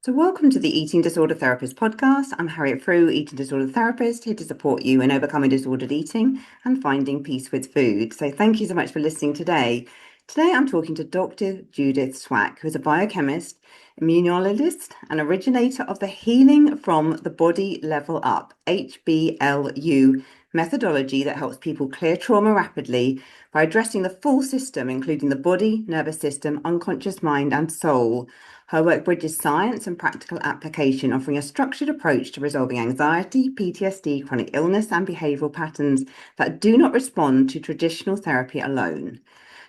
So, welcome to the Eating Disorder Therapist podcast. I'm Harriet Frew, eating disorder therapist, here to support you in overcoming disordered eating and finding peace with food. So, thank you so much for listening today. Today, I'm talking to Dr. Judith Swack, who is a biochemist, immunologist, and originator of the Healing from the Body Level Up (HBLU) methodology that helps people clear trauma rapidly by addressing the full system, including the body, nervous system, unconscious mind, and soul. Her work bridges science and practical application, offering a structured approach to resolving anxiety, PTSD, chronic illness, and behavioral patterns that do not respond to traditional therapy alone.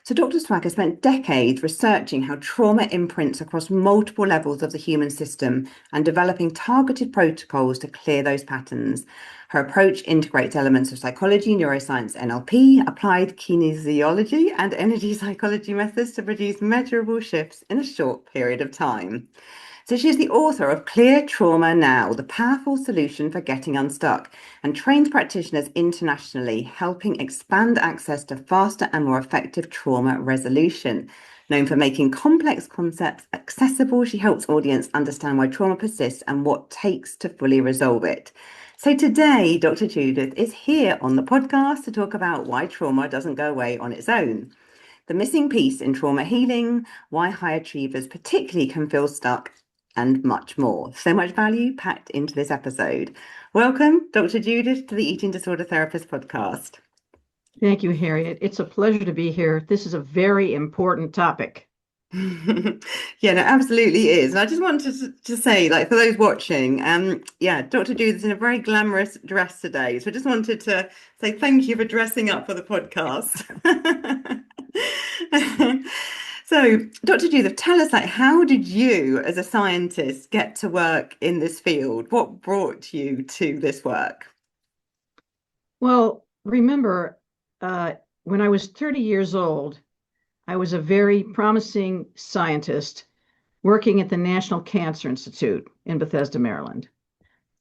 So, Dr. Swack has spent decades researching how trauma imprints across multiple levels of the human system and developing targeted protocols to clear those patterns. Her approach integrates elements of psychology, neuroscience, NLP, applied kinesiology, and energy psychology methods to produce measurable shifts in a short period of time. So she's the author of Clear Trauma Now, the powerful solution for getting unstuck, and trains practitioners internationally, helping expand access to faster and more effective trauma resolution. Known for making complex concepts accessible, she helps audience understand why trauma persists and what it takes to fully resolve it. So today, Dr. Judith is here on the podcast to talk about why trauma doesn't go away on its own, the missing piece in trauma healing, why high achievers particularly can feel stuck, and much more. So much value packed into this episode. Welcome, Dr. Judith, to the Eating Disorder Therapist podcast. Thank you, Harriet. It's a pleasure to be here. This is a very important topic. Yeah, no, absolutely is. And I just wanted to say, like, for those watching, Dr. Judith is in a very glamorous dress today. So I just wanted to say thank you for dressing up for the podcast. So, Dr. Judith, tell us, like, how did you, as a scientist, get to work in this field? What brought you to this work? Well, remember, when I was 30 years old, I was a very promising scientist working at the National Cancer Institute in Bethesda, Maryland.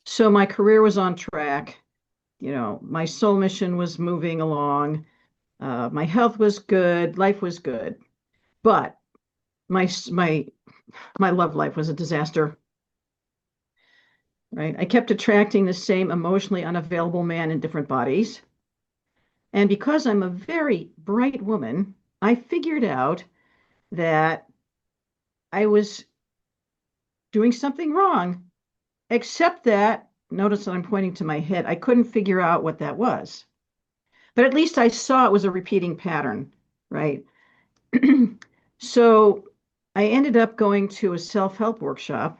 So my career was on track. You know, my soul mission was moving along. My health was good. Life was good. But my love life was a disaster. Right? I kept attracting the same emotionally unavailable man in different bodies. And because I'm a very bright woman, I figured out that I was doing something wrong, except that, notice that I'm pointing to my head, I couldn't figure out what that was. But at least I saw it was a repeating pattern, right? So I ended up going to a self-help workshop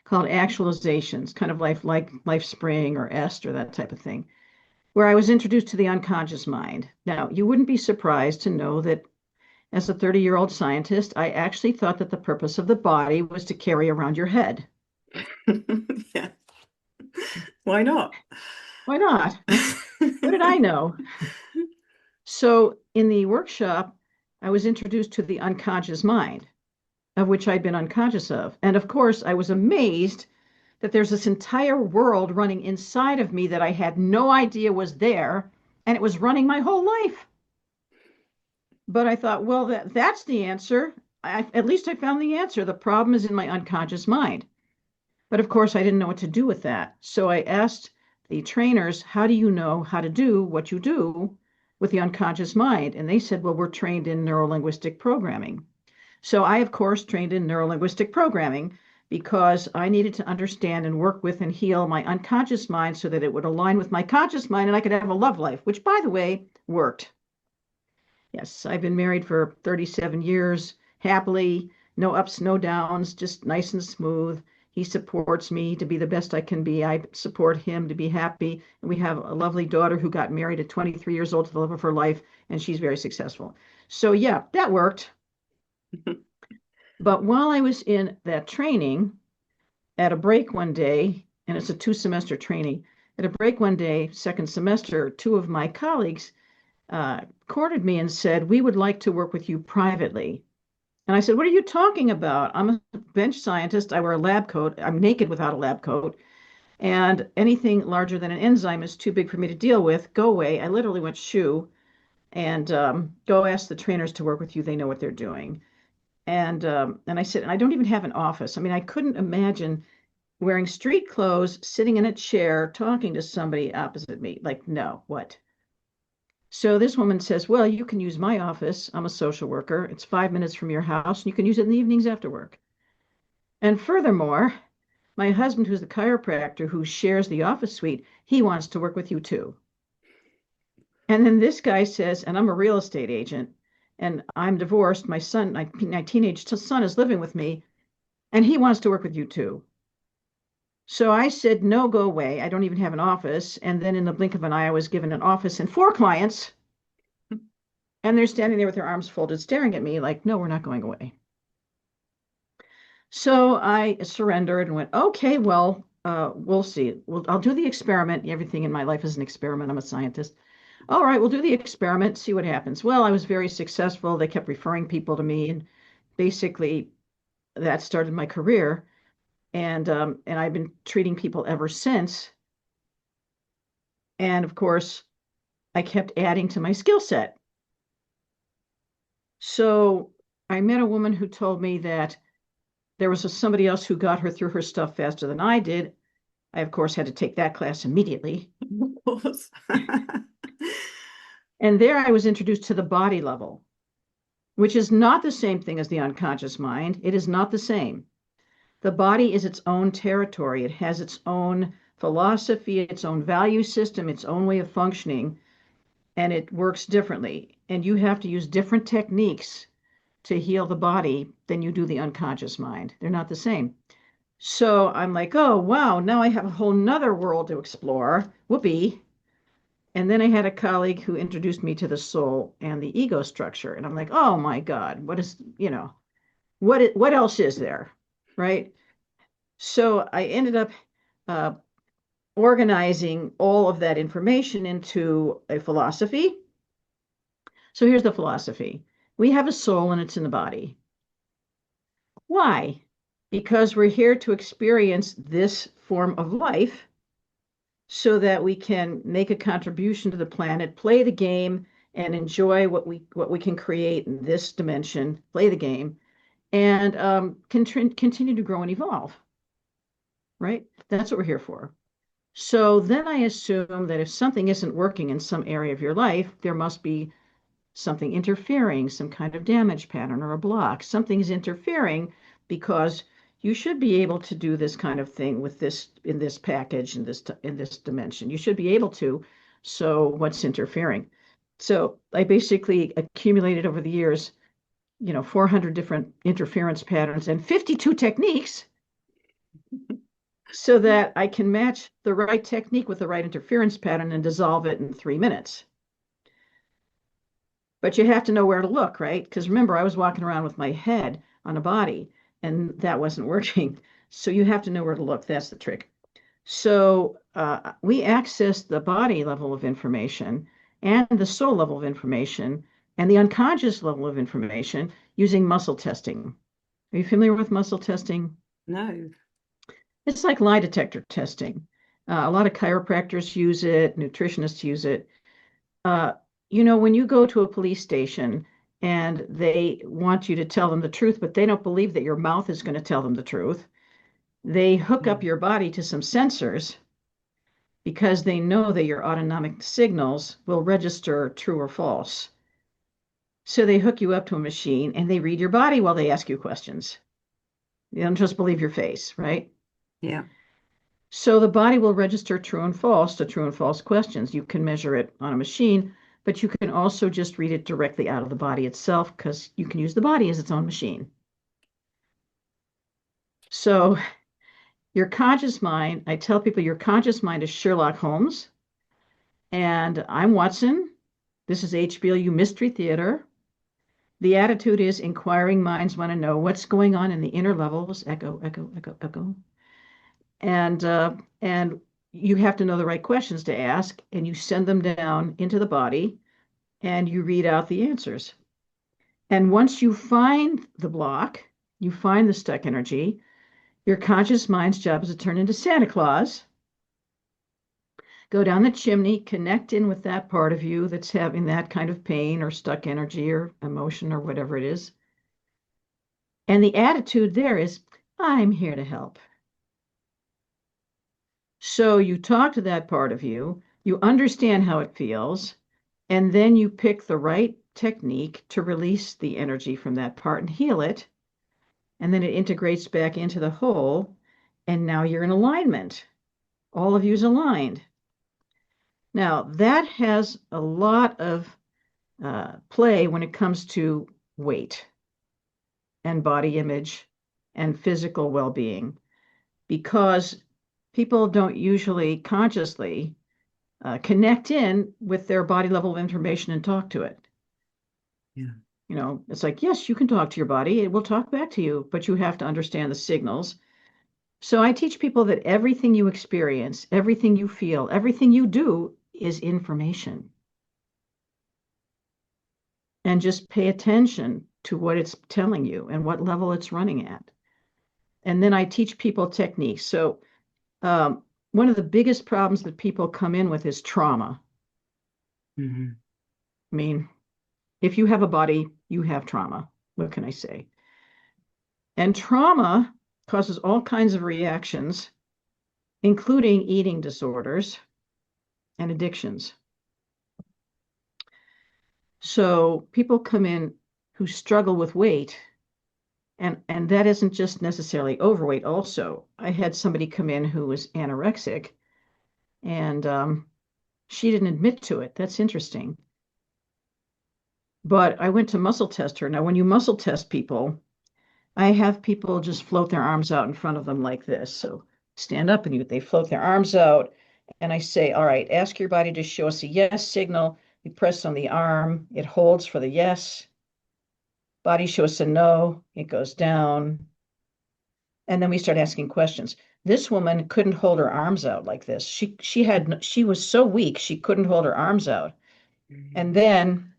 called Actualizations, kind of like Life Spring or EST or that type of thing, where I was introduced to the unconscious mind. Now, you wouldn't be surprised to know that as a 30-year-old scientist, I actually thought that the purpose of the body was to carry around your head. Yeah. Why not? Why not? What did I know? So in the workshop, I was introduced to the unconscious mind, of which I'd been unconscious of. And of course, I was amazed that there's this entire world running inside of me that I had no idea was there, and it was running my whole life. But I thought, well, that's the answer. At least I found the answer. The problem is in my unconscious mind. But of course, I didn't know what to do with that. So I asked the trainers, how do you know how to do what you do with the unconscious mind? And they said, well, we're trained in neurolinguistic programming. So I, of course, trained in neurolinguistic programming because I needed to understand and work with and heal my unconscious mind so that it would align with my conscious mind and I could have a love life, which, by the way, worked. Yes, I've been married for 37 years, happily, no ups, no downs, just nice and smooth. He supports me to be the best I can be. I support him to be happy. And we have a lovely daughter who got married at 23 years old to the love of her life, and she's very successful. So yeah, that worked. But while I was in that training, at a break one day, and it's a 2-semester training, at a break one day, second semester, two of my colleagues courted me and said, we would like to work with you privately. And I said, what are you talking about? I'm a bench scientist. I wear a lab coat. I'm naked without a lab coat. And anything larger than an enzyme is too big for me to deal with. Go away. I literally went shoo and go ask the trainers to work with you. They know what they're doing. And I said, and I don't even have an office. I mean, I couldn't imagine wearing street clothes, sitting in a chair, talking to somebody opposite me. Like, no, what? So this woman says, well, you can use my office. I'm a social worker. It's 5 minutes from your house, and you can use it in the evenings after work. And furthermore, my husband, who's the chiropractor who shares the office suite, he wants to work with you too. And then this guy says, and I'm a real estate agent, and I'm divorced. My son, my teenage son is living with me, and he wants to work with you too. So I said, no, go away. I don't even have an office. And then in the blink of an eye, I was given an office and 4 clients. And they're standing there with their arms folded, staring at me like, no, we're not going away. So I surrendered and went, okay, well, we'll see. I'll do the experiment. Everything in my life is an experiment. I'm a scientist. All right, we'll do the experiment, see what happens. Well, I was very successful. They kept referring people to me, and basically that started my career. And I've been treating people ever since. And of course, I kept adding to my skill set. So I met a woman who told me that there was somebody else who got her through her stuff faster than I did. I, of course, had to take that class immediately. Of course. And there I was introduced to the body level, which is not the same thing as the unconscious mind. It is not the same. The body is its own territory. It has its own philosophy, its own value system, its own way of functioning, and it works differently. And you have to use different techniques to heal the body than you do the unconscious mind. They're not the same. So I'm like, oh, wow, now I have a whole nother world to explore. Whoopee. And then I had a colleague who introduced me to the soul and the ego structure. And I'm like, oh my God, what else is there? Right. So I ended up uh, organizing all of that information into a philosophy. So here's the philosophy. We have a soul and it's in the body. Why? Because we're here to experience this form of life so that we can make a contribution to the planet, play the game, and enjoy what we can create in this dimension, play the game, and continue to grow and evolve, right? That's what we're here for. So then I assume that if something isn't working in some area of your life, there must be something interfering, some kind of damage pattern or a block. Something's interfering because you should be able to do this kind of thing with this in this package in this dimension. You should be able to. So what's interfering? So I basically accumulated over the years, 400 different interference patterns and 52 techniques so that I can match the right technique with the right interference pattern and dissolve it in 3 minutes. But you have to know where to look, right? Because remember, I was walking around with my head on a body, and that wasn't working. So you have to know where to look. That's the trick. So we access the body level of information and the soul level of information and the unconscious level of information using muscle testing. Are you familiar with muscle testing? No. It's like lie detector testing. A lot of chiropractors use it, nutritionists use it. When you go to a police station and they want you to tell them the truth, but they don't believe that your mouth is going to tell them the truth, they hook up your body to some sensors because they know that your autonomic signals will register true or false. So they hook you up to a machine and they read your body while they ask you questions. They don't just believe your face, right? Yeah. So the body will register true and false to true and false questions. You can measure it on a machine, but you can also just read it directly out of the body itself because you can use the body as its own machine. So your conscious mind, I tell people your conscious mind is Sherlock Holmes, and I'm Watson. This is HBLU Mystery Theater. The attitude is inquiring minds want to know what's going on in the inner levels. Echo, echo, echo, echo. And you have to know the right questions to ask, and you send them down into the body, and you read out the answers. And once you find the block, you find the stuck energy, your conscious mind's job is to turn into Santa Claus, go down the chimney, connect in with that part of you that's having that kind of pain or stuck energy or emotion or whatever it is, And the attitude there is, I'm here to help. So you talk to that part of you, you understand how it feels, and then you pick the right technique to release the energy from that part and heal it. And then it integrates back into the whole. And now you're in alignment. All of you's aligned. Now, that has a lot of play when it comes to weight and body image and physical well-being, because people don't usually consciously connect in with their body level of information and talk to it. Yeah. It's like, yes, you can talk to your body. It will talk back to you, but you have to understand the signals. So I teach people that everything you experience, everything you feel, everything you do is information. And just pay attention to what it's telling you and what level it's running at. And then I teach people techniques. So one of the biggest problems that people come in with is trauma. Mm-hmm. I mean, if you have a body, you have trauma. What can I say? And trauma causes all kinds of reactions, including eating disorders and addictions. So people come in who struggle with weight, and that isn't just necessarily overweight. Also, I had somebody come in who was anorexic, and she didn't admit to it. That's interesting. But I went to muscle test her. Now, when you muscle test people, I have people just float their arms out in front of them like this. So stand up and they float their arms out. And I say, all right, ask your body to show us a yes signal. We press on the arm. It holds for the yes. Body shows a no. It goes down. And then we start asking questions. This woman couldn't hold her arms out like this. She was so weak she couldn't hold her arms out. And then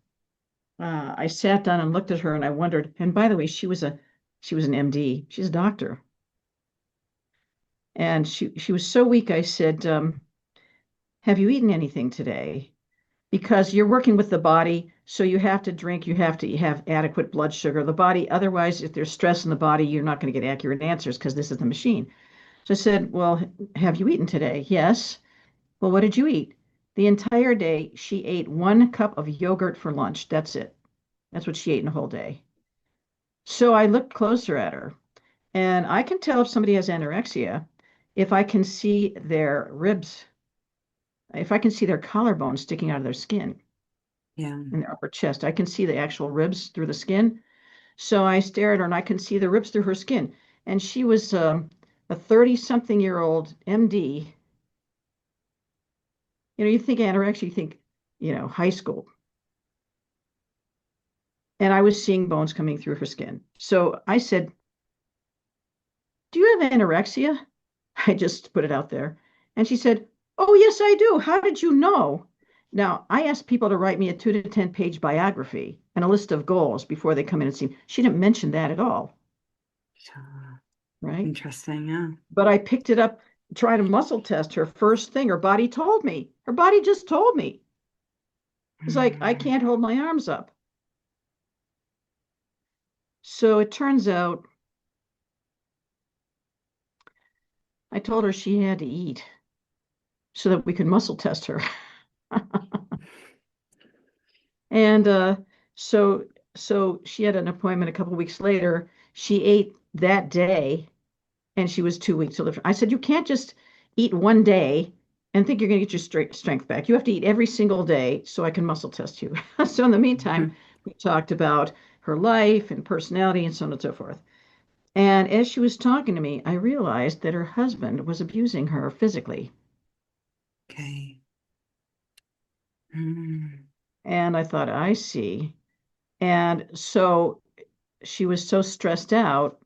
I sat down and looked at her and I wondered. And by the way, she was an MD. She's a doctor. And she was so weak. I said, "Have you eaten anything today?" Because you're working with the body, so you have to drink. You have to have adequate blood sugar. The body, otherwise, if there's stress in the body, you're not going to get accurate answers because this is the machine. So I said, "Well, have you eaten today?" "Yes." "Well, what did you eat?" The entire day, she ate 1 cup of yogurt for lunch. That's it. That's what she ate in a whole day. So I looked closer at her, and I can tell if somebody has anorexia if I can see their ribs, if I can see their collarbone sticking out of their skin Yeah. in their upper chest. I can see the actual ribs through the skin. So I stare at her and I can see the ribs through her skin. And she was a 30-something-year-old MD. You think anorexia, you think, high school. And I was seeing bones coming through her skin. So I said, "Do you have anorexia?" I just put it out there. And she said, "Oh, yes, I do. How did you know?" Now, I asked people to write me a 2 to 10 page biography and a list of goals before they come in and see me. She didn't mention that at all, Sure. right? Interesting. Yeah. But I picked it up, tried to muscle test her first thing. Her body told me. Her body just told me. It's like, I Mm. can't hold my arms up. So it turns out I told her she had to eat so that we could muscle test her. And so so she had an appointment a couple weeks later. She ate that day and she was 2 weeks to live. I said, "You can't just eat one day and think you're going to get your strength back. You have to eat every single day so I can muscle test you." So in the meantime, Mhm. we talked about her life and personality and so on and so forth. And as she was talking to me, I realized that her husband was abusing her physically. Okay. Mm. And I thought, I see. And so she was so stressed out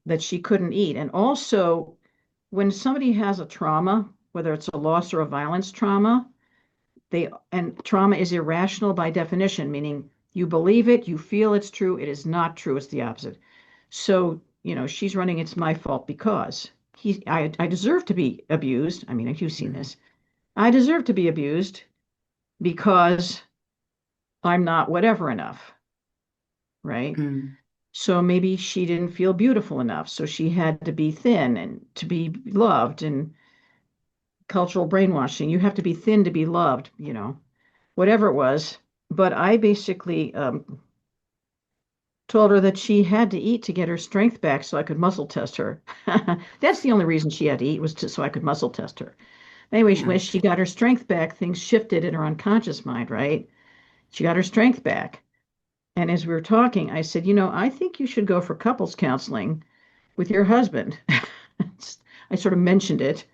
that she couldn't eat. And also, when somebody has a trauma, whether it's a loss or a violence trauma, and trauma is irrational by definition, meaning you believe it, you feel it's true, it is not true, it's the opposite. So, she's running, it's my fault because I deserve to be abused. I mean, you've seen Mm. this. I deserve to be abused because I'm not whatever enough, right? Mm. So maybe she didn't feel beautiful enough. So she had to be thin and to be loved, and cultural brainwashing. You have to be thin to be loved, whatever it was. But I basically told her that she had to eat to get her strength back so I could muscle test her. That's the only reason she had to eat, was so I could muscle test her. Anyway, Yeah. when she got her strength back, things shifted in her unconscious mind, right? She got her strength back. And as we were talking, I said, I think you should go for couples counseling with your husband. I sort of mentioned it,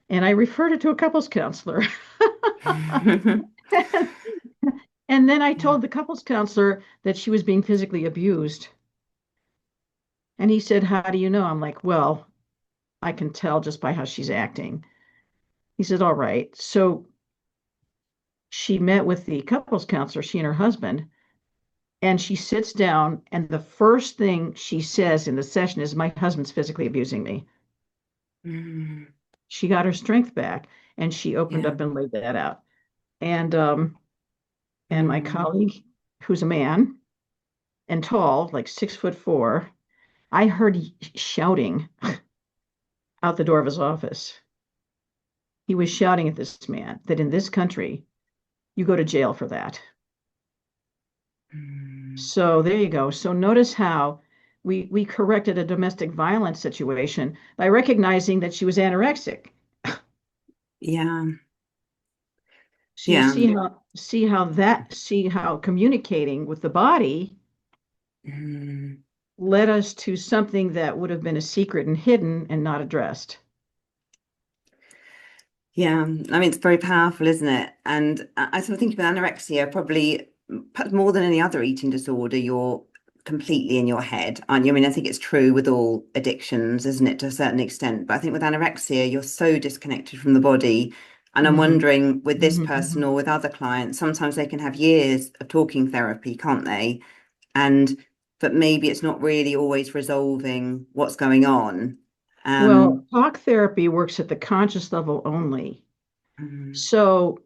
and I referred it to a couples counselor. And then I Yeah. told the couples counselor that she was being physically abused. And he said, "How do you know?" I'm like, "Well, I can tell just by how she's acting." He said, "All right." So she met with the couples counselor, she and her husband, and she sits down, and the first thing she says in the session is, "My husband's physically abusing me." Mm, She got her strength back, and she opened yeah. up and laid that out. And my Mm, colleague, who's a man and tall, like 6'4", I heard shouting out the door of his office. He was shouting at this man that in this country, you go to jail for that. mm. So there you go. So notice how we corrected a domestic violence situation by recognizing that she was anorexic. Yeah. So you Yeah. see how communicating with the body Mm. led us to something that would have been a secret and hidden and not addressed. Yeah, I mean, it's very powerful, isn't it? And I sort of think with anorexia, probably perhaps more than any other eating disorder, you're completely in your head. And I mean, I think it's true with all addictions, isn't it, to a certain extent? But I think with anorexia, you're so disconnected from the body. And I'm Hmm. wondering with this Hmm. person Hmm. or with other clients, sometimes they can have years of talking therapy, can't they? And but maybe it's not really always resolving what's going on. Well, Um, talk therapy works at the conscious level only. mm, So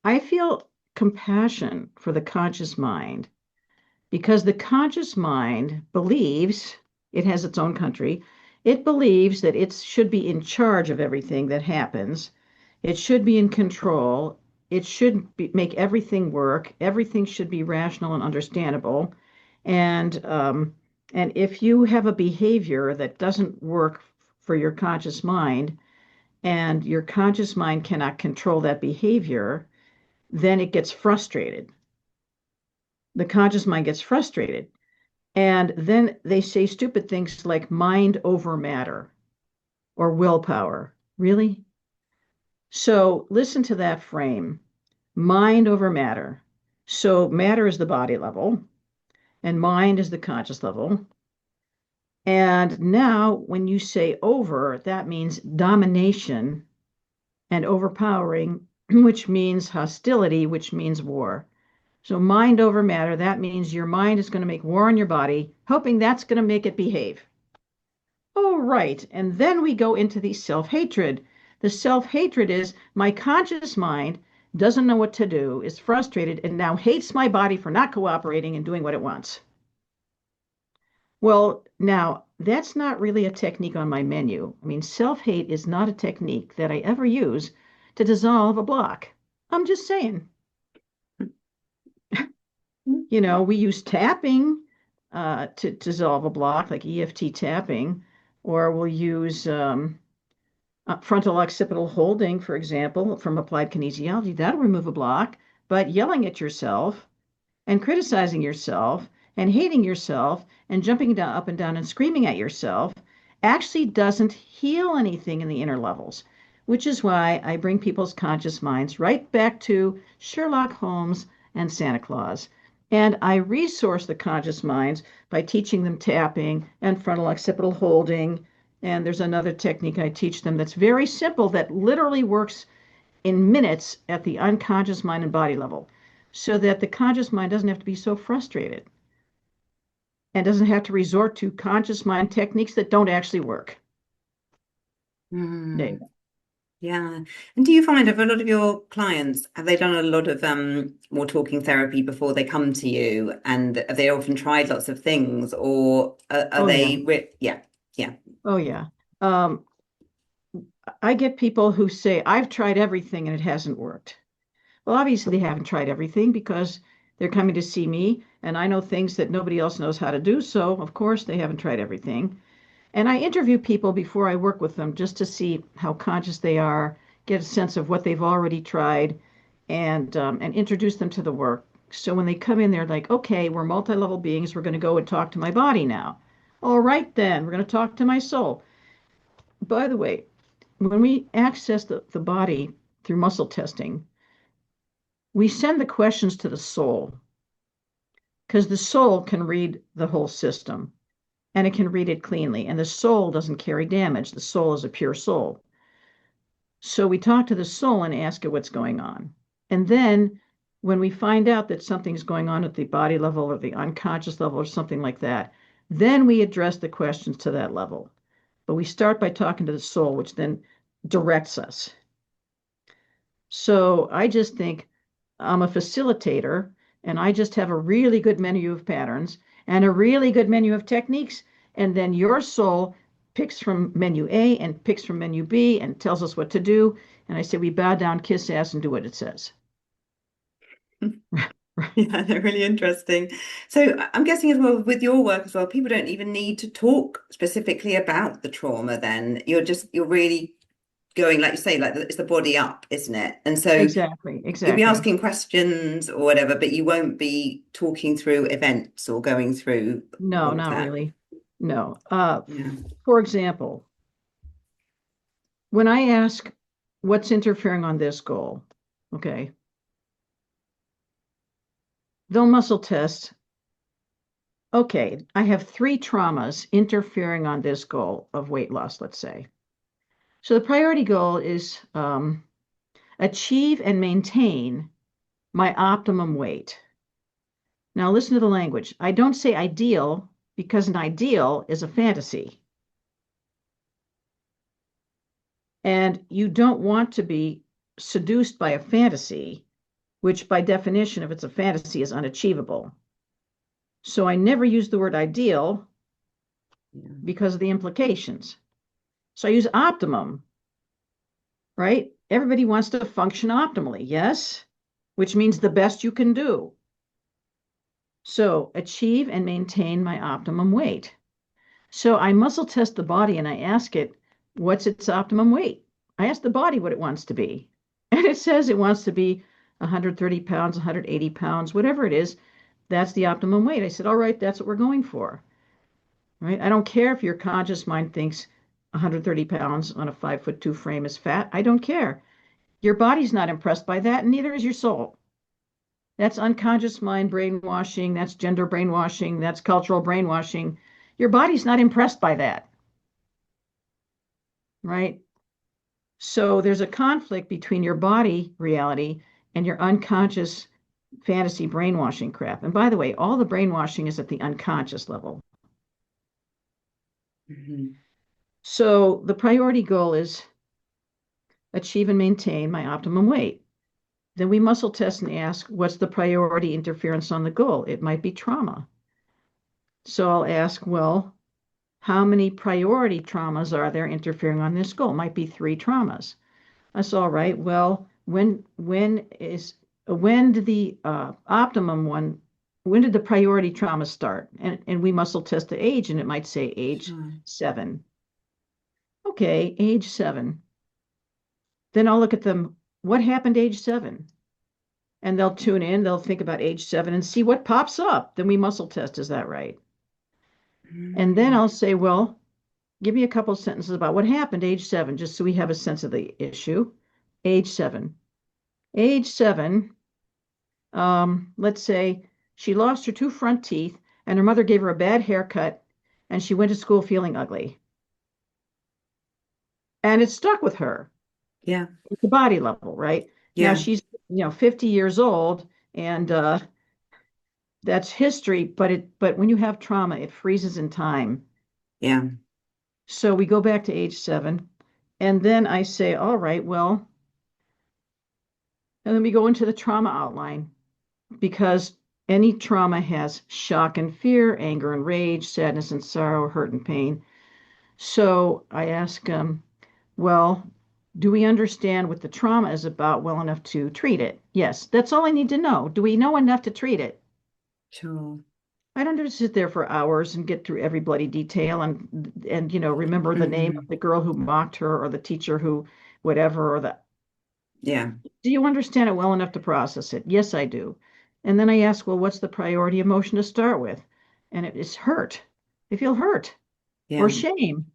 I feel compassion for the conscious mind because the conscious mind believes it has its own country. It believes that it should be in charge of everything that happens. It should be in control. It should make everything work. Everything should be rational and understandable. And and if you have a behavior that doesn't work for your conscious mind, and your conscious mind cannot control that behavior, then it gets frustrated. The conscious mind gets frustrated. And then they say stupid things like mind over matter or willpower. Really? So listen to that frame, mind over matter. So matter is the body level, and mind is the conscious level. And now, when you say over, that means domination and overpowering, which means hostility, which means war. So mind over matter, that means your mind is going to make war on your body, hoping that's going to make it behave. Oh, right. And then we go into the self-hatred. The self-hatred is my conscious mind doesn't know what to do, is frustrated, and now hates my body for not cooperating and doing what it wants. Well, now that's not really a technique on my menu. I mean, self-hate is not a technique that I ever use to dissolve a block. I'm just saying. We use tapping to dissolve a block, like EFT tapping, or we'll use frontal occipital holding, for example, from applied kinesiology. That'll remove a block, but yelling at yourself and criticizing yourself and hating yourself and jumping down, up and down and screaming at yourself actually doesn't heal anything in the inner levels, which is why I bring people's conscious minds right back to Sherlock Holmes and Santa Claus. And I resource the conscious minds by teaching them tapping and frontal occipital holding. And there's another technique I teach them that's very simple that literally works in minutes at the unconscious mind and body level so that the conscious mind doesn't have to be so frustrated and doesn't have to resort to conscious mind techniques that don't actually work. There you mm. go. Yeah. And do you find of a lot of your clients, have they done a lot of more talking therapy before they come to you? And have they often tried lots of things, or are Oh yeah. they yeah, yeah. Oh yeah. Um, I get people who say, I've tried everything and it hasn't worked. Well, obviously they haven't tried everything because they're coming to see me and I know things that nobody else knows how to do. So of course they haven't tried everything. And I interview people before I work with them just to see how conscious they are, get a sense of what they've already tried, and introduce them to the work. So when they come in, they're like, okay, we're multi-level beings. We're going to go and talk to my body now. All right, then we're going to talk to my soul. By the way, when we access the body through muscle testing, we send the questions to the soul because the soul can read the whole system and it can read it cleanly. And the soul doesn't carry damage. The soul is a pure soul. So we talk to the soul and ask it what's going on. And then when we find out that something's going on at the body level or the unconscious level or something like that, then we address the questions to that level. But we start by talking to the soul, which then directs us. So I just think I'm a facilitator and I just have a really good menu of patterns and a really good menu of techniques. And then your soul picks from menu A and picks from menu B and tells us what to do. And I say, we bow down, kiss ass, and do what it says. Yeah, they're really interesting. So I'm guessing as well with your work as well, people don't even need to talk specifically about the trauma then. You're really going, like you say, like it's the body up, isn't it? And so Exactly, you'll be exactly. asking questions or whatever, but you won't be talking through events or going through No, all of not that. really. No. Yeah. For example, when I ask what's interfering on this goal, okay, they'll muscle test. Okay, I have three traumas interfering on this goal of weight loss, let's say. So the priority goal is achieve and maintain my optimum weight. Now, listen to the language. I don't say ideal because an ideal is a fantasy. And you don't want to be seduced by a fantasy, which by definition, if it's a fantasy, is unachievable. So I never use the word ideal Yeah. because of the implications. So I use optimum, right? Everybody wants to function optimally, yes? Which means the best you can do. So achieve and maintain my optimum weight. So I muscle test the body and I ask it, what's its optimum weight? I ask the body what it wants to be. And it says it wants to be 130 pounds, 180 pounds, whatever it is. That's the optimum weight. I said, all right, that's what we're going for. Right? I don't care if your conscious mind thinks 130 pounds on a 5'2" frame is fat. I don't care. Your body's not impressed by that, and neither is your soul. That's unconscious mind brainwashing. That's gender brainwashing. That's cultural brainwashing. Your body's not impressed by that, right? So there's a conflict between your body reality and your unconscious fantasy brainwashing crap. And by the way, all the brainwashing is at the unconscious level. Mhm. So the priority goal is achieve and maintain my optimum weight. Then we muscle test and ask, what's the priority interference on the goal? It might be trauma. So I'll ask, well, how many priority traumas are there interfering on this goal? It might be three traumas. That's all right. Well, when did the optimum one, when did the priority trauma start? And we muscle test the age, and it might say age Sure. 7. Okay, age 7. Then I'll look at them. What happened age 7? And they'll tune in. They'll think about age 7 and see what pops up. Then we muscle test. Is that right? And then Mm. I'll say, well, give me a couple of sentences about what happened age 7, just so we have a sense of the issue. Age 7. Age 7, let's say she lost her two front teeth and her mother gave her a bad haircut and she went to school feeling ugly. And it stuck with her Yeah. at the body level, right? Now Yeah. she's, 50 years old and that's history, but when you have trauma, it freezes in time. Yeah. So we go back to age 7 And then I say, all right, well, and then we go into the trauma outline because any trauma has shock and fear, anger and rage, sadness and sorrow, hurt and pain. So I ask well, do we understand what the trauma is about well enough to treat it? Yes, that's all I need to know. Do we know enough to treat it? Sure. I don't just sit there for hours and get through every bloody detail and remember the name of Hmm. the girl who mocked her or the teacher who whatever or the Yeah. do you understand it well enough to process it? Yes, I do. And then I ask, well, what's the priority emotion to start with? And it is hurt. I feel hurt or Yeah. shame.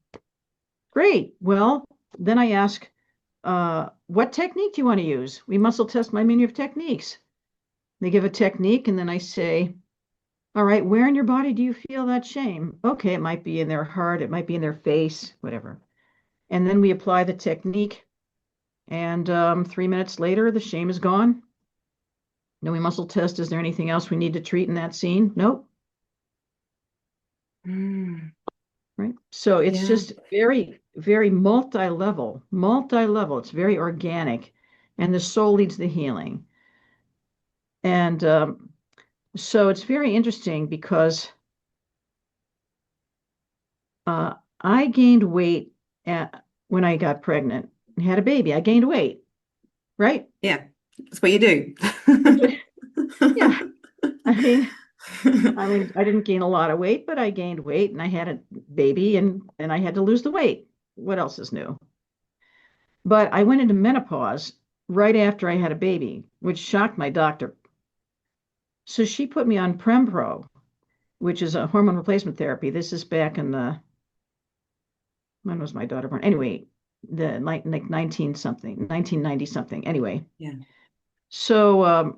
Great. Well, then I ask, what technique do you want to use? We muscle test my menu of techniques. They give a technique, and then I say, all right, where in your body do you feel that shame? Okay, it might be in their heart, it might be in their face, whatever. And then we apply the technique, and 3 minutes later, the shame is gone. Then we muscle test, is there anything else we need to treat in that scene? Nope. Mm. Right. So it's Yeah. just very, very multi-level, multi-level. It's very organic, and the soul leads the healing. And so it's very interesting because I gained weight when I got pregnant and had a baby. I gained weight, right? Yeah. That's what you do. That's what, yeah. I mean, I didn't gain a lot of weight, but I gained weight and I had a baby and I had to lose the weight. What else is new? But I went into menopause right after I had a baby, which shocked my doctor. So she put me on Prempro, which is a hormone replacement therapy. This is back in the when was my daughter born? Anyway, the like 19 something, 1990 something. Anyway, Yeah. so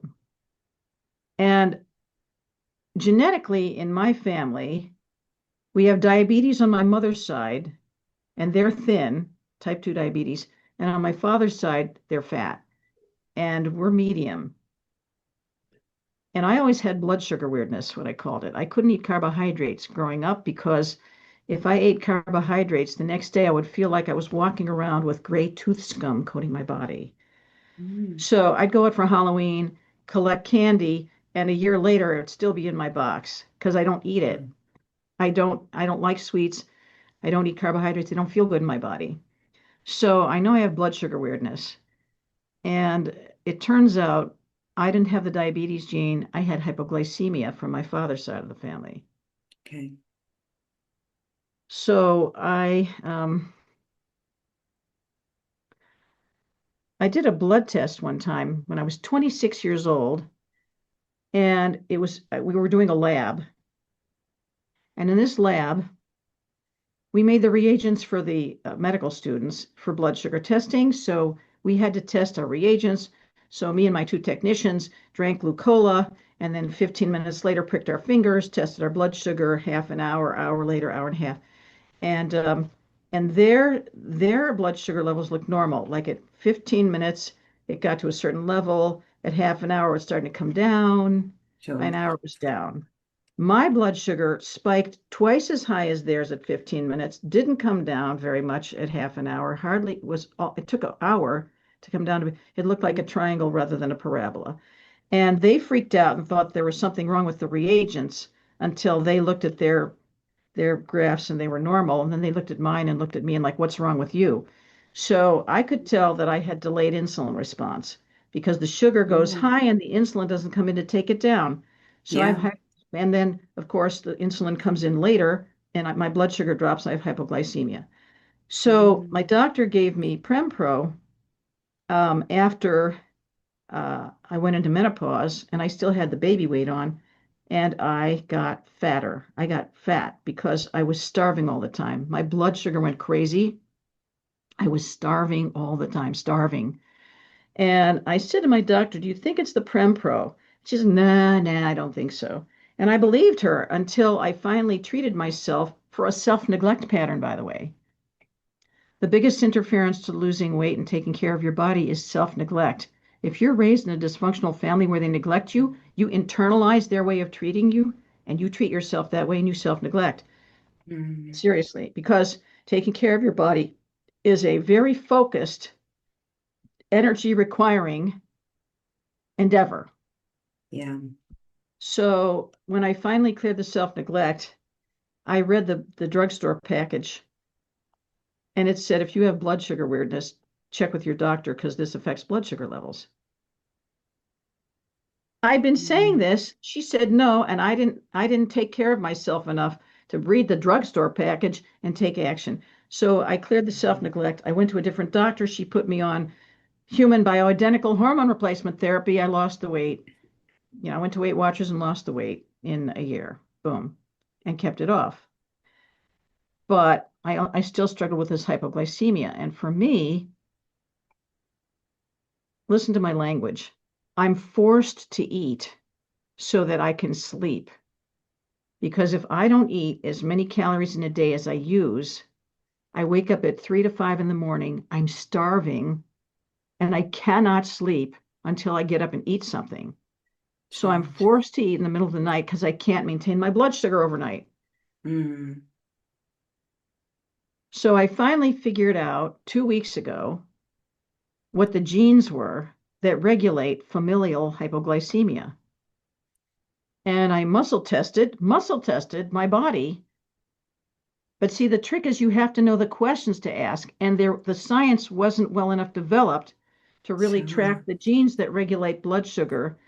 and genetically in my family, we have diabetes on my mother's side, and they're thin, type 2 diabetes, and on my father's side, they're fat, and we're medium. And I always had blood sugar weirdness, what I called it. I couldn't eat carbohydrates growing up because if I ate carbohydrates, the next day I would feel like I was walking around with gray tooth scum coating my body. Mm. So I'd go out for Halloween, collect candy, and a year later it'd still be in my box because I don't eat it. Mm. I don't like sweets. I don't eat carbohydrates. They don't feel good in my body. So I know I have blood sugar weirdness. And it turns out I didn't have the diabetes gene. I had hypoglycemia from my father's side of the family. Okay. So I did a blood test one time when I was 26 years old, and it was we were doing a lab, and in this lab we made the reagents for the medical students for blood sugar testing. So we had to test our reagents. So me and my two technicians drank glucola, and then 15 minutes later pricked our fingers, tested our blood sugar, half an hour, hour later, hour and a half. And their blood sugar levels looked normal. Like at 15 minutes, it got to a certain level. At half an hour, it was starting to come down. By Sure. an hour, it was down. My blood sugar spiked twice as high as theirs at 15 minutes, didn't come down very much at half an hour, hardly was, it took an hour to come down to, it looked like a Mm. triangle rather than a parabola. And they freaked out and thought there was something wrong with the reagents until they looked at their graphs and they were normal. And then they looked at mine and looked at me and like, what's wrong with you? So I could tell that I had delayed insulin response because the sugar goes Oh. high and the insulin doesn't come in to take it down. So Yeah. and then of course the insulin comes in later and my blood sugar drops. I have hypoglycemia. So my Mm. doctor gave me Prempro after I went into menopause and I still had the baby weight on, and I got fatter. I got fat because I was starving all the time. My blood sugar went crazy. I was starving all the time, starving. And I said to my doctor, "Do you think it's the Prempro?" She said, "Nah, nah, I don't think so." And I believed her until I finally treated myself for a self-neglect pattern, by the way. The biggest interference to losing weight and taking care of your body is self-neglect. If you're raised in a dysfunctional family where they neglect you, you internalize their way of treating you and you treat yourself that way and you self-neglect. Mm. Seriously, because taking care of your body is a very focused, energy requiring endeavor. Yeah. So when I finally cleared the self-neglect, I read the drugstore package, and it said, if you have blood sugar weirdness, check with your doctor because this affects blood sugar levels. I've been saying Mm. this. She said no, and I didn't take care of myself enough to read the drugstore package and take action. So I cleared the self-neglect. I went to a different doctor. She put me on human bioidentical hormone replacement therapy. I lost the weight. I went to Weight Watchers and lost the weight in a year. Boom. And kept it off. But I still struggle with this hypoglycemia. And for me, listen to my language. I'm forced to eat so that I can sleep. Because if I don't eat as many calories in a day as I use, I wake up at 3 to 5 in the morning, I'm starving, and I cannot sleep until I get up and eat something. So I'm Gosh. forced to eat in the middle of the night because I can't maintain my blood sugar overnight. Mm. So I finally figured out 2 weeks ago what the genes were that regulate familial hypoglycemia. And I muscle tested my body. But see, the trick is you have to know the questions to ask, and the science wasn't well enough developed to really Sure. track the genes that regulate blood sugar.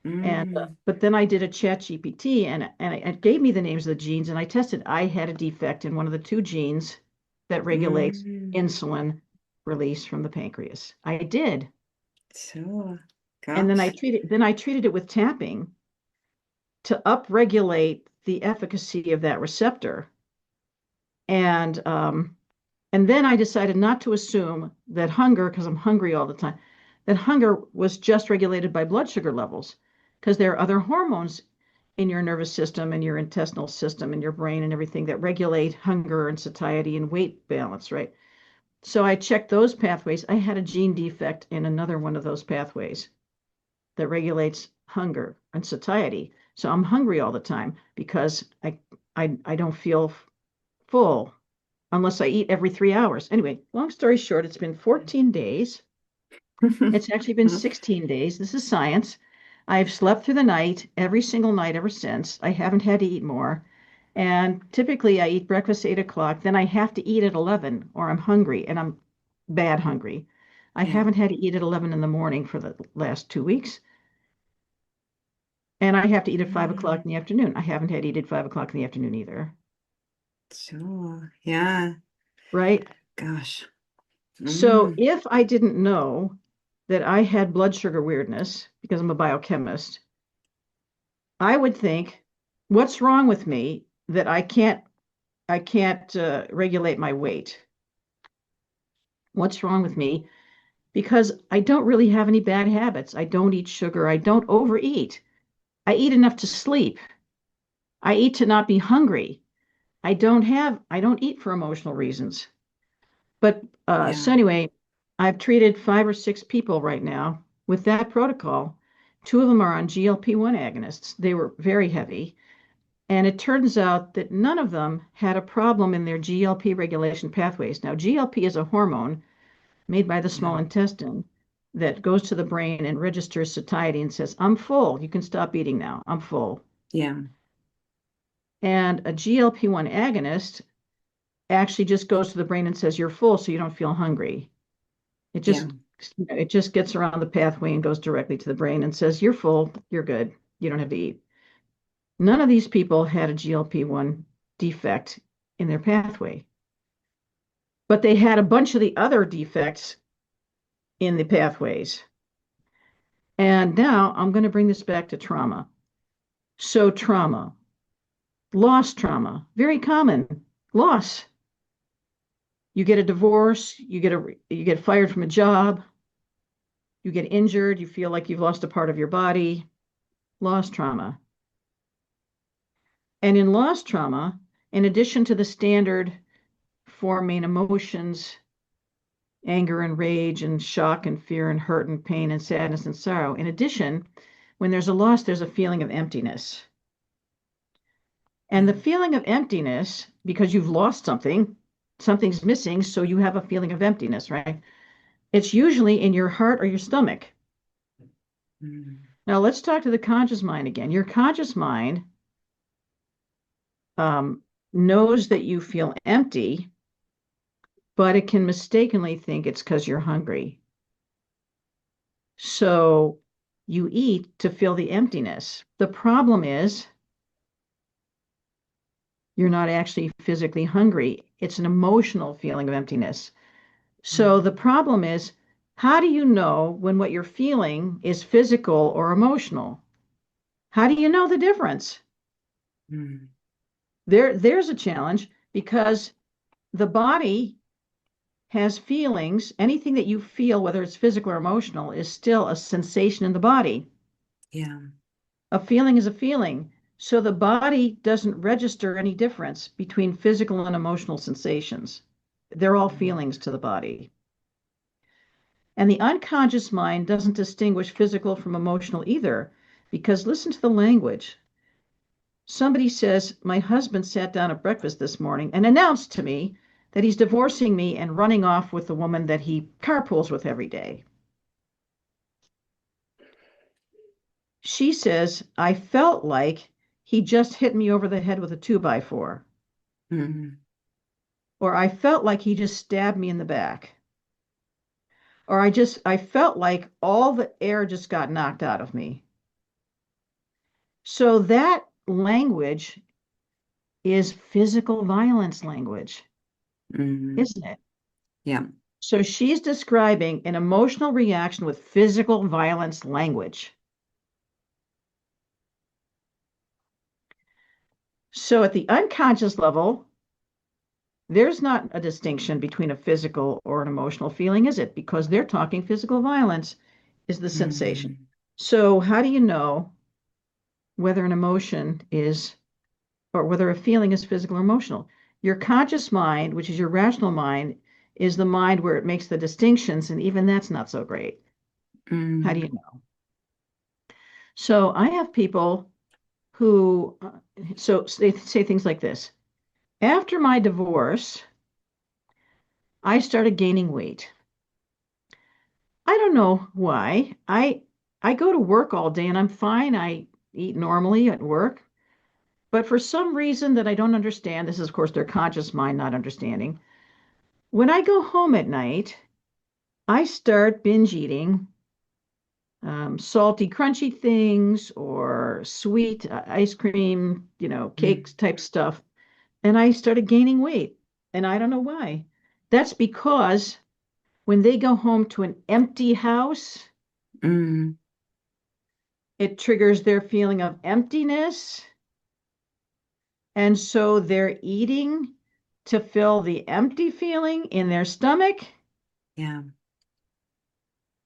And Mm. but then I did a chat GPT, and it gave me the names of the genes, and I tested. I had a defect in one of the two genes that regulates Mm. insulin release from the pancreas. I did, Sure. and Gosh. then I treated it with tapping to upregulate the efficacy of that receptor. And and then I decided not to assume that hunger, because I'm hungry all the time, that hunger was just regulated by blood sugar levels, because there are other hormones in your nervous system and your intestinal system and your brain and everything that regulate hunger and satiety and weight balance, right? So I checked those pathways. I had a gene defect in another one of those pathways that regulates hunger and satiety. So I'm hungry all the time because I don't feel full unless I eat every 3 hours. Anyway, long story short, it's been 14 days. It's actually been 16 days. This is science. I've slept through the night every single night ever since. I haven't had to eat more. And typically I eat breakfast 8 o'clock. Then I have to eat at 11 or I'm hungry and I'm bad hungry. I Yeah. haven't had to eat at 11 in the morning for the last 2 weeks. And I have to eat at 5 o'clock Mm. in the afternoon. I haven't had to eat at 5 o'clock in the afternoon either. Sure. Yeah. Right? Gosh. So Mm. if I didn't know that I had blood sugar weirdness because I'm a biochemist, I would think, what's wrong with me that I can't regulate my weight? What's wrong with me? Because I don't really have any bad habits. I don't eat sugar. I don't overeat. I eat enough to sleep. I eat to not be hungry. I don't eat for emotional reasons. But Yeah. so anyway, I've treated 5 or 6 people right now with that protocol. Two of them are on GLP-1 agonists. They were very heavy. And it turns out that none of them had a problem in their GLP regulation pathways. Now, GLP is a hormone made by the Yeah. small intestine that goes to the brain and registers satiety and says, I'm full. You can stop eating now. I'm full. Yeah. And a GLP-1 agonist actually just goes to the brain and says, you're full, so you don't feel hungry. It Yeah. just it just gets around the pathway and goes directly to the brain and says, you're full, you're good. You don't have to eat. None of these people had a GLP-1 defect in their pathway, but they had a bunch of the other defects in the pathways. And now I'm going to bring this back to trauma. So trauma, loss trauma, very common. Loss. You get a divorce, you get fired from a job, you get injured, you feel like you've lost a part of your body, loss trauma. And in loss trauma, in addition to the standard four main emotions, anger and rage and shock and fear and hurt and pain and sadness and sorrow, in addition, when there's a loss, there's a feeling of emptiness. And Yeah. the feeling of emptiness, because you've lost something, something's missing, so you have a feeling of emptiness, right? It's usually in your heart or your stomach. Now let's talk to the conscious mind again. Your conscious mind knows that you feel empty, but it can mistakenly think it's because you're hungry. So you eat to fill the emptiness. The problem is you're not actually physically hungry. It's an emotional feeling of emptiness. So the problem is, how do you know when what you're feeling is physical or emotional? How do you know the difference? There's a challenge because the body has feelings. Anything that you feel, whether it's physical or emotional, is still a sensation in the body. Yeah. A feeling is a feeling. So the body doesn't register any difference between physical and emotional sensations. They're all feelings to the body. And the unconscious mind doesn't distinguish physical from emotional either, because listen to the language. Somebody says, my husband sat down at breakfast this morning and announced to me that he's divorcing me and running off with the woman that he carpools with every day. She says, I felt like he just hit me over the head with a 2x4. Or I felt like he just stabbed me in the back. Or I felt like all the air just got knocked out of me. So that language is physical violence language, isn't it? Yeah. So she's describing an emotional reaction with physical violence language. So at the unconscious level, there's not a distinction between a physical or an emotional feeling, is it? Because they're talking physical violence is the sensation. So how do you know whether an emotion is, or whether a feeling is physical or emotional? Your conscious mind, which is your rational mind, is the mind where it makes the distinctions, and even that's not so great. How do you know? So I have people who, so they say things like this. After my divorce, I started gaining weight. I don't know why. I go to work all day and I'm fine. I eat normally at work. But for some reason that I don't understand, this is, of course, their conscious mind not understanding. When I go home at night, I start binge eating salty, crunchy things or sweet ice cream, cakes type stuff. And I started gaining weight. And I don't know why. That's because when they go home to an empty house, it triggers their feeling of emptiness. And so they're eating to fill the empty feeling in their stomach. Yeah.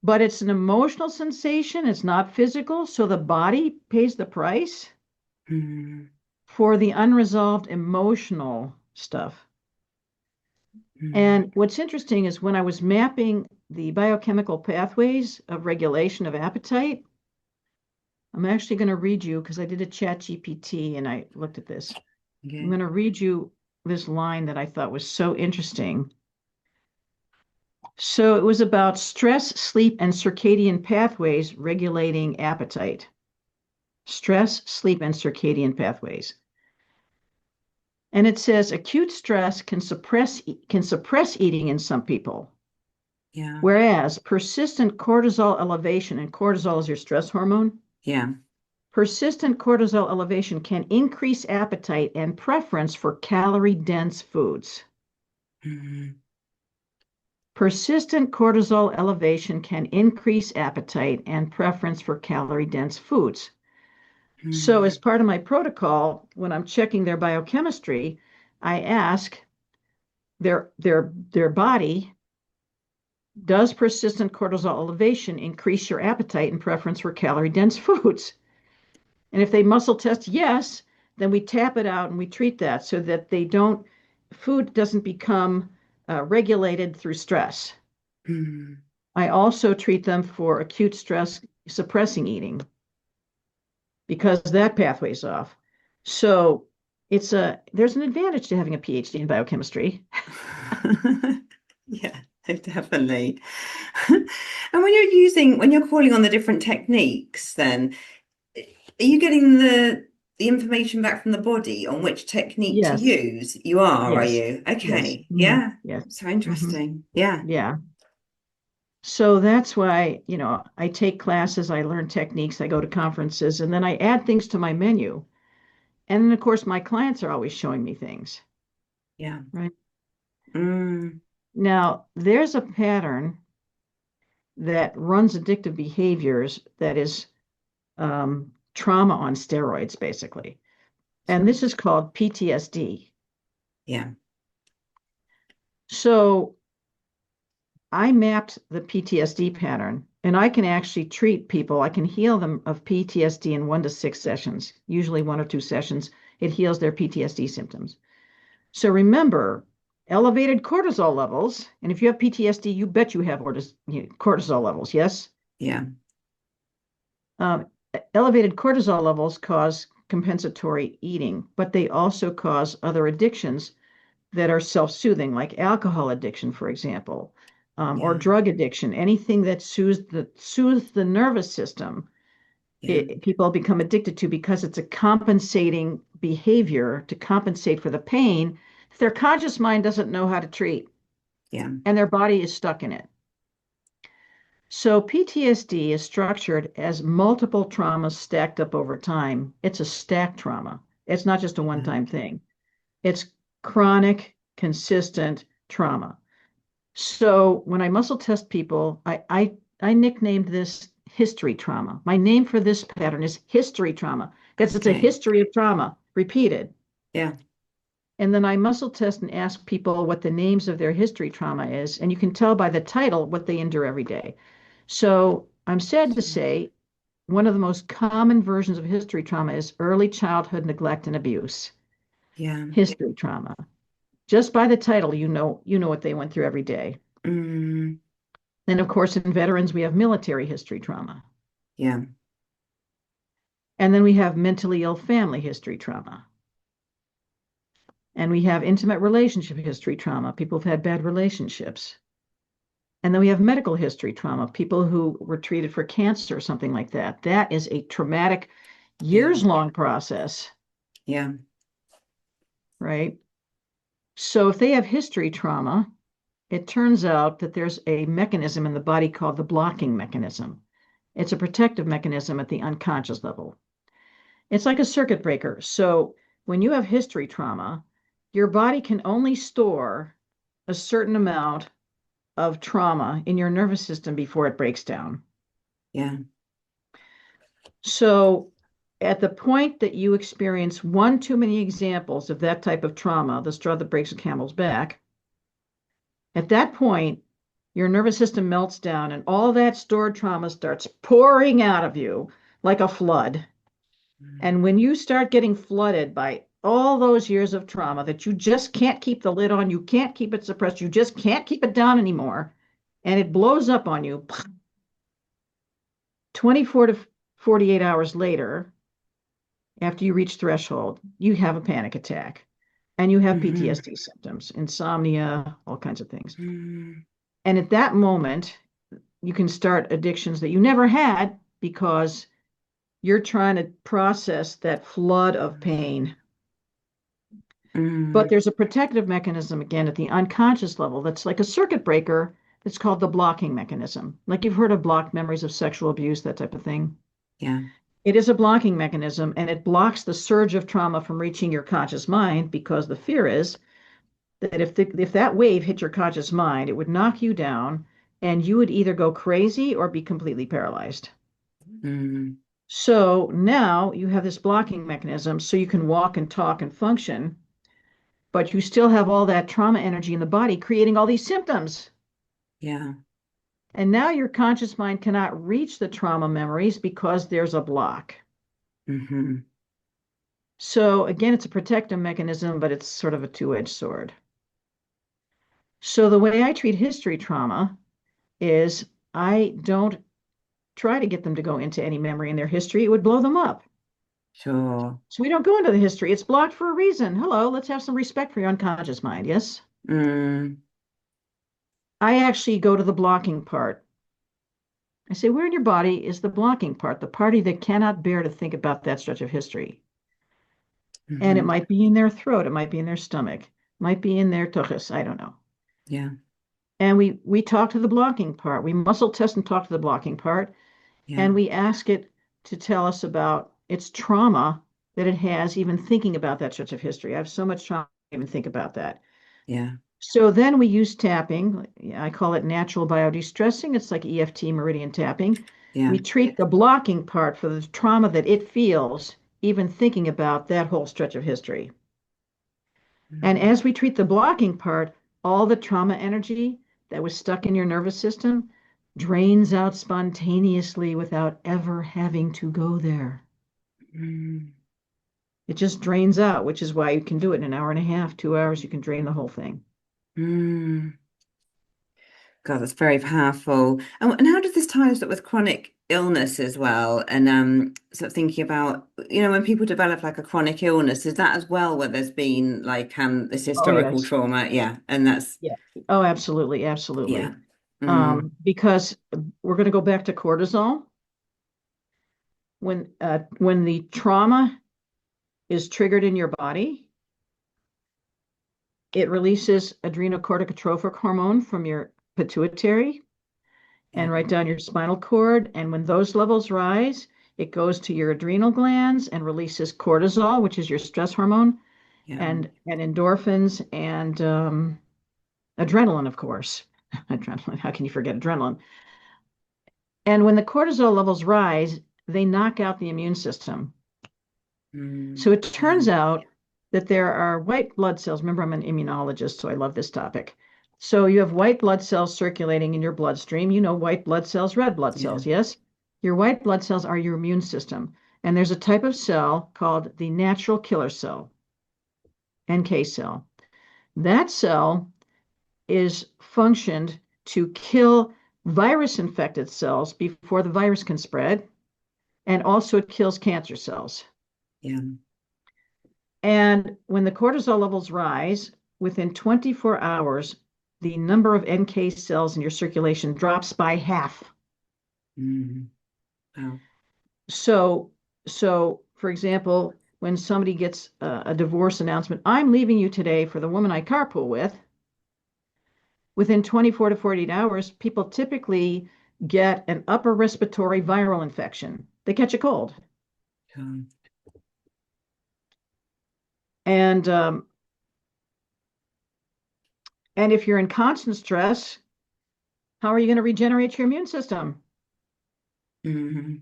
But it's an emotional sensation. It's not physical. So the body pays the price for the unresolved emotional stuff. And what's interesting is when I was mapping the biochemical pathways of regulation of appetite, I'm actually going to read you, because I did a chat GPT and I looked at this. Okay. I'm going to read you this line that I thought was so interesting. So it was about stress, sleep, and circadian pathways regulating appetite. Stress, sleep, and circadian pathways. And it says acute stress can suppress eating in some people. Yeah. Whereas persistent cortisol elevation, and cortisol is your stress hormone. Yeah. Persistent cortisol elevation can increase appetite and preference for calorie-dense foods. Persistent cortisol elevation can increase appetite and preference for calorie-dense foods. So as part of my protocol, when I'm checking their biochemistry, I ask their body, does persistent cortisol elevation increase your appetite and preference for calorie-dense foods? And if they muscle test yes, then we tap it out and we treat that so that food doesn't become regulated through stress. I also treat them for acute stress suppressing eating because that pathway's off. So there's an advantage to having a PhD in biochemistry. Yeah, definitely. And when you're calling on the different techniques, then are you getting the information back from the body on which technique to Yes, use? You are yes, you? yes, Okay. Yeah. yes. So Hmm. interesting. Yeah. Yeah. So that's why, I take classes, I learn techniques, I go to conferences, and then I add things to my menu. And then, of course, my clients are always showing me things, Yeah. right? Mm, Now, there's a pattern that runs addictive behaviors that is trauma on steroids, basically. And this is called PTSD. yeah. So I mapped the PTSD pattern, and I can actually treat people. I can heal them of PTSD in 1 to 6 sessions, usually 1 or 2 sessions. It heals their PTSD symptoms. So remember, elevated cortisol levels, and if you have PTSD, you bet you have cortisol levels, yes? Yeah. Um, Elevated cortisol levels cause compensatory eating, but they also cause other addictions that are self-soothing, like alcohol addiction, for example, or Yeah. drug addiction. Anything that soothes the nervous system, Yeah. people become addicted to because it's a compensating behavior to compensate for the pain that their conscious mind doesn't know how to treat, Yeah. and their body is stuck in it. So PTSD is structured as multiple traumas stacked up over time. It's a stacked trauma. It's not just a Yeah. one-time thing. It's chronic, consistent trauma. So when I muscle test people, I nicknamed this history trauma. My name for this pattern is history trauma because it's a Okay. history of trauma repeated. Yeah. And then I muscle test and ask people what the names of their history trauma is, and you can tell by the title what they endure every day. So I'm sad to say one of the most common versions of history trauma is early childhood neglect and abuse. Yeah. History trauma. Just by the title, you know what they went through every day. Mm, And of course, in veterans, we have military history trauma. yeah. And then we have mentally ill family history trauma. And we have intimate relationship history trauma. People who've had bad relationships. And then we have medical history trauma, people who were treated for cancer or something like that. That is a traumatic, Yeah. years long process, Yeah. right? So if they have history trauma, it turns out that there's a mechanism in the body called the blocking mechanism. It's a protective mechanism at the unconscious level. It's like a circuit breaker. So when you have history trauma, your body can only store a certain amount of trauma in your nervous system before it breaks down. Yeah. So at the point that you experience one too many examples of that type of trauma, the straw that breaks a camel's back, at that point, your nervous system melts down and all that stored trauma starts pouring out of you like a flood. Mm, And when you start getting flooded by all those years of trauma that you just can't keep the lid on, you can't keep it suppressed, you just can't keep it down anymore, and it blows up on you 24 to 48 hours later, after you reach threshold, you have a panic attack and you have mhm, PTSD symptoms, insomnia, all kinds of things. mm, And at that moment, you can start addictions that you never had because you're trying to process that flood of pain. But mm, there's a protective mechanism again at the unconscious level that's like a circuit breaker. It's called the blocking mechanism. Like you've heard of blocked memories of sexual abuse, that type of thing. yeah. It is a blocking mechanism and it blocks the surge of trauma from reaching your conscious mind because the fear is that if that wave hit your conscious mind, it would knock you down and you would either go crazy or be completely paralyzed. Mm, So now you have this blocking mechanism so you can walk and talk and function, but you still have all that trauma energy in the body creating all these symptoms. yeah. And now your conscious mind cannot reach the trauma memories because there's a block. Hmm. So again, it's a protective mechanism, but it's sort of a two-edged sword. So the way I treat history trauma is I don't try to get them to go into any memory in their history. It would blow them up. Sure. So we don't go into the history. It's blocked for a reason. Hello, let's have some respect for your unconscious mind. Yes. Mm, I actually go to the blocking part. I say, where in your body is the blocking part, the party that cannot bear to think about that stretch of history? And it hmm. might be in their throat, it might be in their stomach, it might be in their tuchus, I don't know. Yeah. And we talk to the blocking part. We muscle test and talk to the blocking part, Yeah. and we ask it to tell us about its trauma that it has even thinking about that stretch of history. I have so much trauma to even think about that. Yeah. So then we use tapping. I call it natural biodistressing. It's like EFT meridian tapping. Yeah. We treat the blocking part for the trauma that it feels, even thinking about that whole stretch of history. And Mm, as we treat the blocking part, all the trauma energy that was stuck in your nervous system drains out spontaneously without ever having to go there. mm, It just drains out, which is why you can do it in an hour and a half, 2 hours, you can drain the whole thing. mm. God, that's very powerful. And how does this tie us up with chronic illness as well? And sort of thinking about, when people develop like a chronic illness, is that as well where there's been like this Oh, historical yes. trauma? Yeah. And that's Yeah. Oh, absolutely, yeah. absolutely. Mm, Because we're going to go back to cortisol. When the trauma is triggered in your body, it releases adrenocorticotropic hormone from your pituitary yeah. and right down your spinal cord. And when those levels rise, it goes to your adrenal glands and releases cortisol, which is your stress hormone, Yeah. and endorphins and adrenaline, of course. Adrenaline, how can you forget adrenaline? And when the cortisol levels rise, they knock out the immune system. Mm, So it yeah. turns out that there are white blood cells. Remember, I'm an immunologist, so I love this topic. So you have white blood cells circulating in your bloodstream. You know, white blood cells, red blood Yeah. cells, yes? Your white blood cells are your immune system. And there's a type of cell called the natural killer cell, NK cell. That cell is functioned to kill virus infected cells before the virus can spread. And also it kills cancer cells. Yeah. And when the cortisol levels rise, within 24 hours, the number of NK cells in your circulation drops by half. Mm, wow. So, so for example, when somebody gets a divorce announcement, I'm leaving you today for the woman I carpool with, within 24 to 48 hours, people typically get an upper respiratory viral infection. They catch a cold. Sure. And and if you're in constant stress, how are you going to regenerate your immune system? Hmm.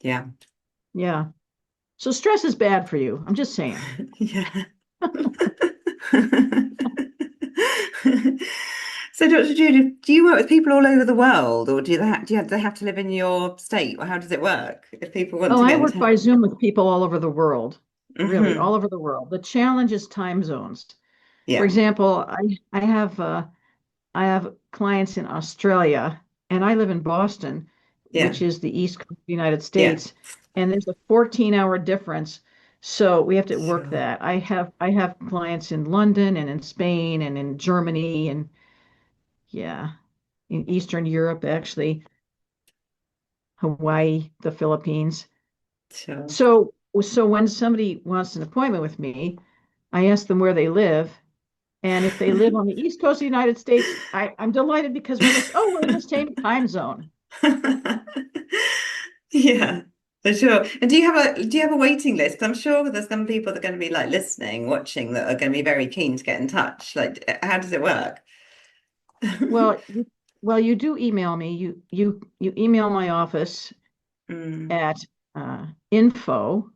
Yeah. Yeah. So stress is bad for you. I'm just saying. Yeah. So, Dr. Judith, do you work with people all over the world, or do they have to live in your state, or how does it work if people want Oh, to I get in work touch? by Zoom with people all over the world, really, all Hmm. over the world. The challenge is time zones. For Yeah, example, I have clients in Australia, and I live in Boston, yeah, which is the East Coast of the United yeah. States, and there's a 14-hour difference. So we have to work Sure. that. I have clients in London and in Spain and in Germany and yeah, in Eastern Europe, actually, Hawaii, the Philippines. Sure. So when somebody wants an appointment with me, I ask them where they live. And if they live on the East Coast of the United States, I'm delighted because we're in the same time zone. Yeah, for sure. And do you have a waiting list? 'Cause I'm sure there's some people that are going to be like listening, watching that are going to be very keen to get in touch. Like, how does it work? Well, you do email me. You email my office Mm, at info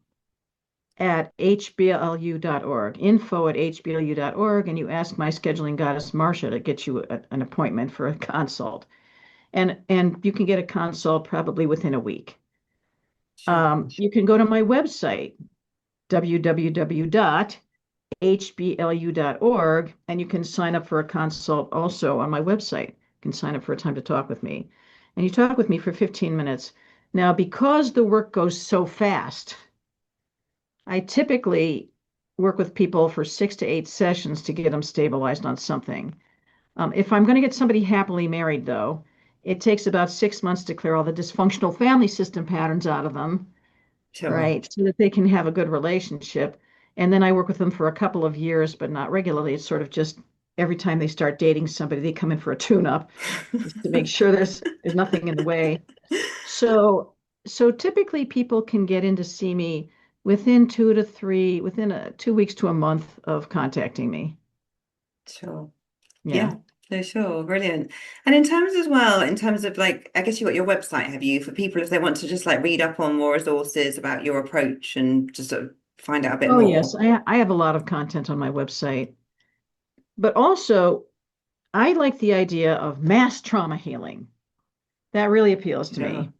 at hblu.org, info at hblu.org, and you ask my scheduling goddess Marcia to get you an appointment for a consult. And you can get a consult probably within a week. sure. You can go to my website, www.hblu.org, and you can sign up for a consult also on my website. You can sign up for a time to talk with me. And you talk with me for 15 minutes. Now, because the work goes so fast, I typically work with people for 6 to 8 sessions to get them stabilized on something. If I'm going to get somebody happily married, though, it takes about 6 months to clear all the dysfunctional family system patterns out of them, Sure. right? So that they can have a good relationship. And then I work with them for a couple of years, but not regularly. It's sort of just every time they start dating somebody, they come in for a tune-up just to make sure there's nothing in the way. So typically people can get in to see me within 2 to 3, within 2 weeks to a month of contacting me. Sure. Yeah. Yeah, no, sure. Brilliant. And in terms as well, in terms of like, I guess you got your website, have you, for people if they want to just like read up on more resources about your approach and just sort of find out a bit Oh, yes. more? I have a lot of content on my website, but also I like the idea of mass trauma healing. That really appeals to Sure. me.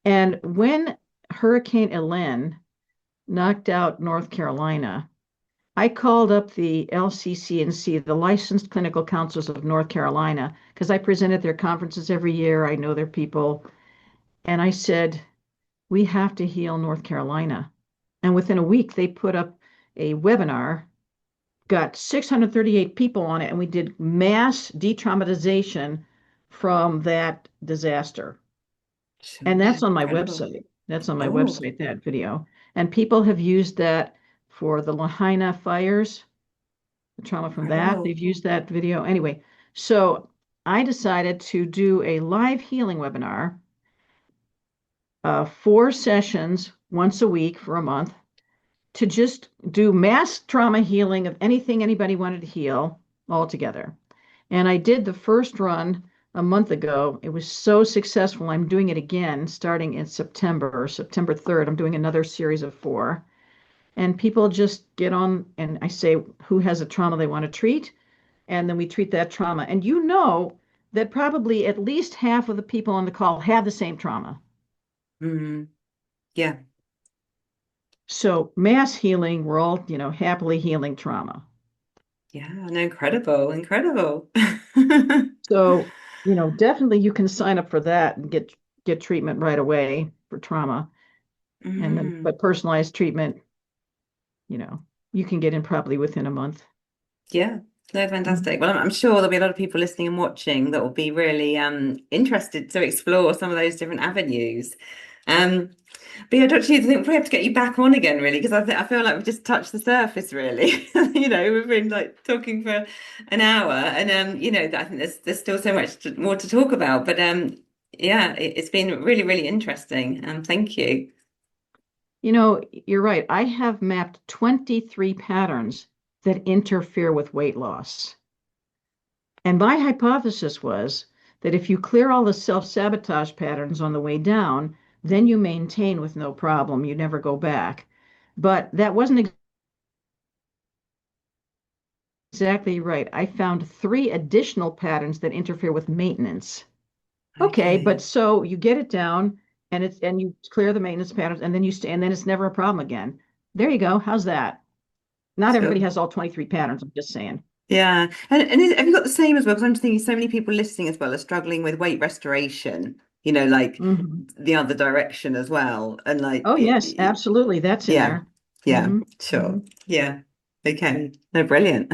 And when Hurricane Helene knocked out North Carolina, I called up the LCCNC, the Licensed Clinical Counselors of North Carolina, because I present at their conferences every year. I know their people. And I said, we have to heal North Carolina. And within a week, they put up a webinar, got 638 people on it, and we did mass de-traumatization from that disaster. And Sure. that's on my Incredible. website. That's on my Oh, website, that video. And people have used that for the Lahaina fires, the trauma from that. incredible. They've used that video. Anyway, so I decided to do a live healing webinar, 4 sessions once a week for a month to just do mass trauma healing of anything anybody wanted to heal all together. And I did the first run a month ago. It was so successful. I'm doing it again starting in September, September 3rd. I'm doing another series of 4. And people just get on, and I say who has a trauma they want to treat. And then we treat that trauma. And you know that probably at least half of the people on the call have the same trauma. Mm, yeah. So mass healing, we're all, happily healing trauma. Yeah. No, incredible. Incredible. So, definitely you can sign up for that and get treatment right away for trauma. And then, Mm. but personalized treatment, you know, you can get in probably within a month. Yeah, no, Mhm. fantastic. Well, I'm sure there'll be a lot of people listening and watching that will be really interested to explore some of those different avenues. Um, but yeah, Dr. Hughes, I think we have to get you back on again, really, because I feel like we've just touched the surface, really. We've been like talking for an hour, and I think there's still so much more to talk about. But yeah, it's been really, really interesting. Thank you. You're right. I have mapped 23 patterns that interfere with weight loss. And my hypothesis was that if you clear all the self-sabotage patterns on the way down, then you maintain with no problem. You never go back. But that wasn't exactly right. I found 3 additional patterns that interfere with maintenance. Okay, but Okay, so you get it down and you clear the maintenance patterns and then you stay and then it's never a problem again. There you go. How's that? Not everybody sure. has all 23 patterns. I'm just saying. Yeah. Have you got the same as well? Because I'm just thinking so many people listening as well are struggling with weight restoration, like Hmm. the other direction as well. And like, Oh, yes, absolutely. That's in yeah, there. yeah, Hmm. Hmm. sure. Yeah. Okay. No, brilliant.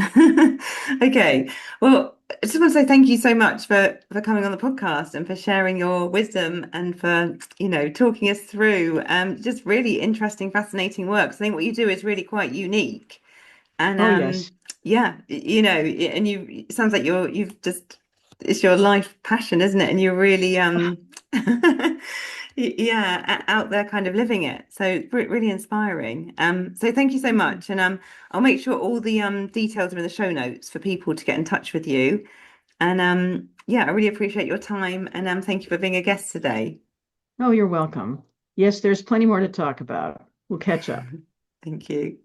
Okay. Well, I just want to say thank you so much for coming on the podcast and for sharing your wisdom and for, talking us through just really interesting, fascinating work. So I think what you do is really quite unique. And Oh, yes. yeah, and it sounds like you've just it's your life passion, isn't it? And you're really yeah, out there kind of living it. So really inspiring. So thank you so much. And I'll make sure all the details are in the show notes for people to get in touch with you. And yeah, I really appreciate your time and thank you for being a guest today. Oh, you're welcome. Yes, there's plenty more to talk about. We'll catch up. Thank you.